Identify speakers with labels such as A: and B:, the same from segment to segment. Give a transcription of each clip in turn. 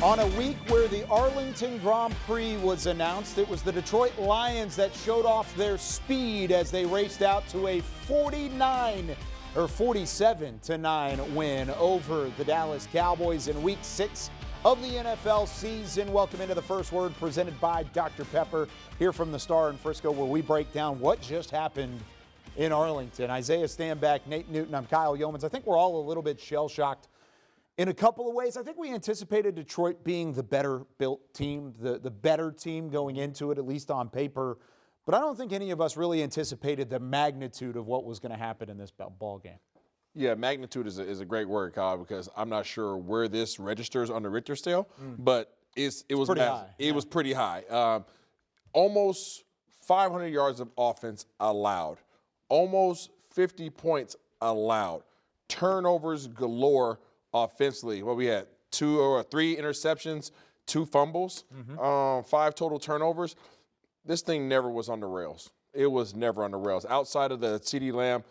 A: On a week where the Arlington Grand Prix was announced, it was the Detroit Lions that showed off their speed as they raced out to a 47-9 win over the Dallas Cowboys in Week 6 of the NFL season. Welcome into the First Word presented by Dr. Pepper here from the Star in Frisco, where we break down what just happened in Arlington. Isaiah Stanback, Nate Newton, I'm Kyle Yeomans. I think we're all a little bit shell-shocked in a couple of ways. I think we anticipated Detroit being the better-built team, the better team going into it, at least on paper. But I don't think any of us really anticipated the magnitude of what was going to happen in this ball game.
B: Yeah, magnitude is a great word, Kyle, because I'm not sure where this registers on the Richter scale, but it was
A: pretty high.
B: It was pretty high. Almost 500 yards of offense allowed. Almost 50 points allowed. Turnovers galore offensively. Well, we had 2 or 3 interceptions, 2 fumbles, 5 total turnovers. This thing never was on the rails. It was never on the rails. Outside of the CeeDee Lamb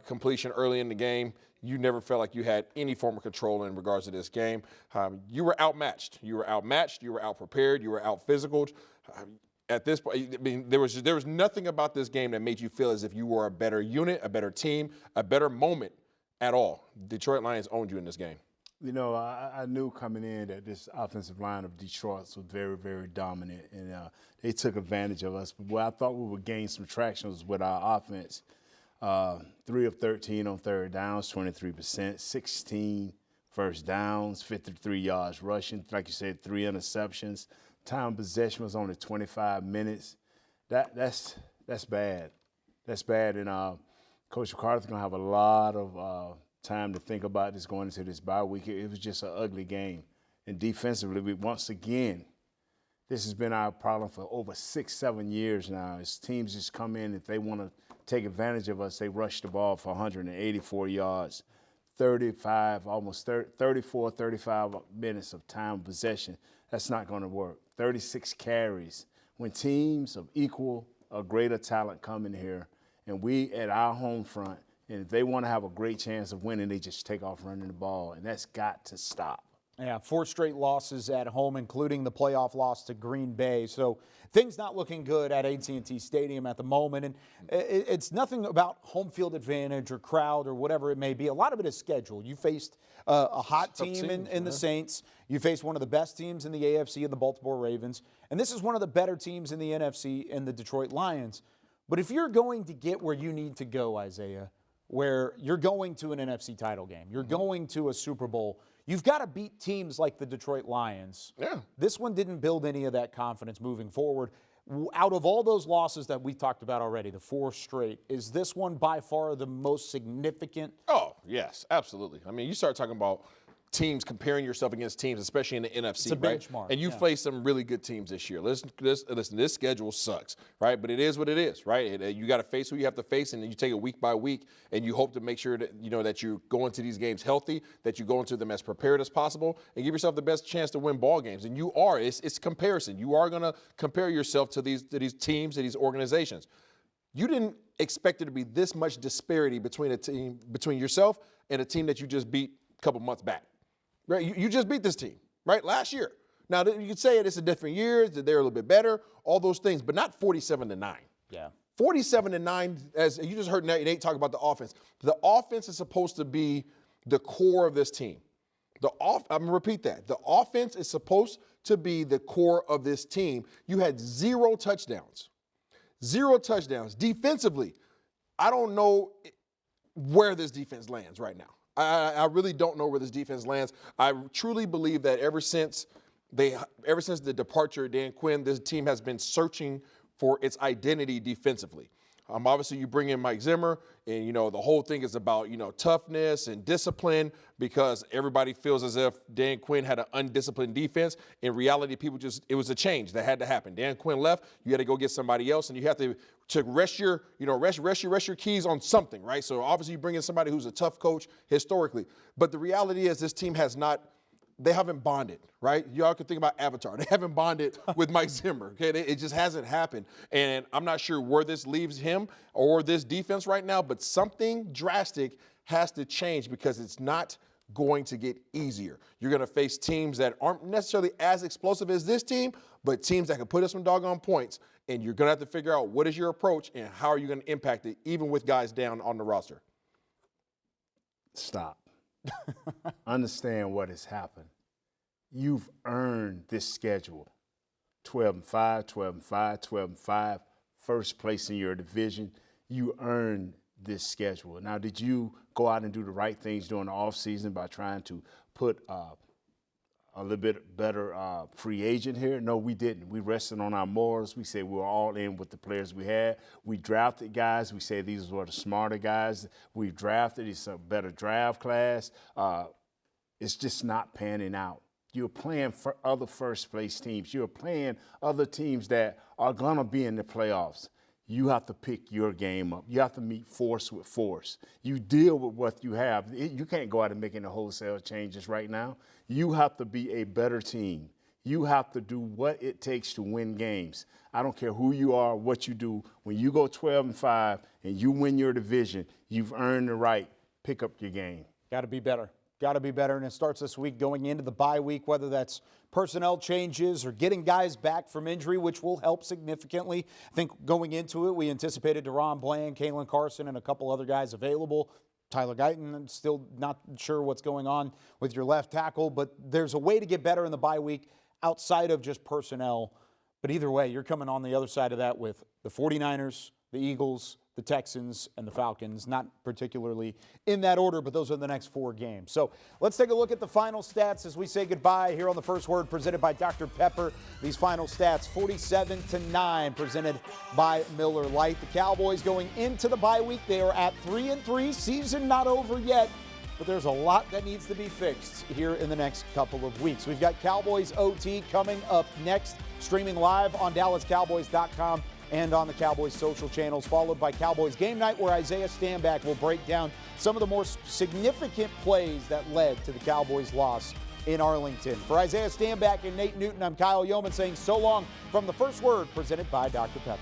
B: completion early in the game, you never felt like you had any form of control in regards to this game. You were outmatched. You were outprepared. You were out-physicaled. At this point, I mean, there was nothing about this game that made you feel as if you were a better unit, a better team, a better moment at all. Detroit Lions owned you in this game.
C: You know, I knew coming in that this offensive line of Detroit was very, very dominant, and they took advantage of us. But where I thought we would gain some traction was with our offense. 3 of 13 on third downs, 23%, 16 first downs, 53 yards rushing. Like you said, 3 interceptions. Time of possession was only 25 minutes. That's bad. That's bad, and Coach McCarthy's going to have a lot of time to think about this going into this bye week. It was just an ugly game. And defensively, once again, this has been our problem for over 6-7 years now. As teams just come in, if they want to take advantage of us, they rush the ball for 184 yards, 35 minutes of time possession. That's not going to work. 36 carries. When teams of equal or greater talent come in here, and we at our home front, and if they want to have a great chance of winning, they just take off running the ball, and that's got to stop.
A: Yeah, 4 straight losses at home, including the playoff loss to Green Bay. So things not looking good at AT&T Stadium at the moment. And it's nothing about home field advantage or crowd or whatever it may be. A lot of it is schedule. You faced a hot team in the Saints. You faced one of the best teams in the AFC in the Baltimore Ravens. And this is one of the better teams in the NFC in the Detroit Lions. But if you're going to get where you need to go, Isaiah, where you're going to an NFC title game, you're going to a Super Bowl, you've got to beat teams like the Detroit Lions.
B: Yeah.
A: This one didn't build any of that confidence moving forward. Out of all those losses that we talked about already, the 4 straight, is this one by far the most significant?
B: Oh, yes, absolutely. I mean, you start talking about teams, comparing yourself against teams, especially in the NFC,
A: it's a
B: right?
A: benchmark,
B: And you faced some really good teams this year. Listen, this schedule sucks, right? But it is what it is, right? You got to face who you have to face, and then you take it week by week, and you hope to make sure that that you go into these games healthy, that you go into them as prepared as possible, and give yourself the best chance to win ball games. And you are. It's comparison. You are going to compare yourself to these teams, to these organizations. You didn't expect it to be this much disparity between yourself and a team that you just beat a couple months back. Right, you just beat this team, right, last year. Now, you could say it's a different year, that they're a little bit better, all those things, but not 47-9.
A: Yeah.
B: 47-9, as you just heard Nate talk about the offense. The offense is supposed to be the core of this team. I'm going to repeat that. The offense is supposed to be the core of this team. You had 0 touchdowns. 0 touchdowns. Defensively, I don't know where this defense lands right now. I really don't know where this defense lands. I truly believe that ever since the departure of Dan Quinn, this team has been searching for its identity defensively. Obviously, you bring in Mike Zimmer, and, the whole thing is about, toughness and discipline, because everybody feels as if Dan Quinn had an undisciplined defense. In reality, it was a change that had to happen. Dan Quinn left, you had to go get somebody else, and you have to rest your keys on something, right? So obviously you bring in somebody who's a tough coach historically. But the reality is this team they haven't bonded, right? Y'all can think about Avatar. They haven't bonded with Mike Zimmer, okay? It just hasn't happened. And I'm not sure where this leaves him or this defense right now, but something drastic has to change, because it's not going to get easier. You're going to face teams that aren't necessarily as explosive as this team, but teams that can put us some doggone points. And you're going to have to figure out what is your approach and how are you going to impact it, even with guys down on the roster.
C: Stop. Understand what has happened. You've earned this schedule. 12-5, 12-5, 12-5, first place in your division. You earned this schedule. Now, did you go out and do the right things during the offseason by trying to put a little bit better free agent here? No, we didn't. We rested on our morals. We said we were all in with the players we had. We drafted guys. We said these were the smarter guys we drafted. It's a better draft class. It's just not panning out. You're playing for other first-place teams. You're playing other teams that are going to be in the playoffs. You have to pick your game up. You have to meet force with force. You deal with what you have. You can't go out and make any wholesale changes right now. You have to be a better team. You have to do what it takes to win games. I don't care who you are, what you do. When you go 12-5 and you win your division, you've earned the right. Pick up your game.
A: Got to be better. Got to be better, and it starts this week going into the bye week, whether that's personnel changes or getting guys back from injury, which will help significantly. I think going into it, we anticipated Deron Bland, Kalen Carson, and a couple other guys available. Tyler Guyton, I'm still not sure what's going on with your left tackle, but there's a way to get better in the bye week outside of just personnel. But either way, you're coming on the other side of that with the 49ers, the Eagles, the Texans, and the Falcons, not particularly in that order, but those are the next 4 games. So let's take a look at the final stats as we say goodbye here on the First Word presented by Dr. Pepper. These final stats, 47-9, presented by Miller Lite. The Cowboys going into the bye week, they are at 3-3, season not over yet, but there's a lot that needs to be fixed here in the next couple of weeks. We've got Cowboys OT coming up next, streaming live on DallasCowboys.com and on the Cowboys social channels, followed by Cowboys Game Night, where Isaiah Stanback will break down some of the more significant plays that led to the Cowboys' loss in Arlington. For Isaiah Stanback and Nate Newton, I'm Kyle Yeoman saying so long from the First Word presented by Dr. Pepper.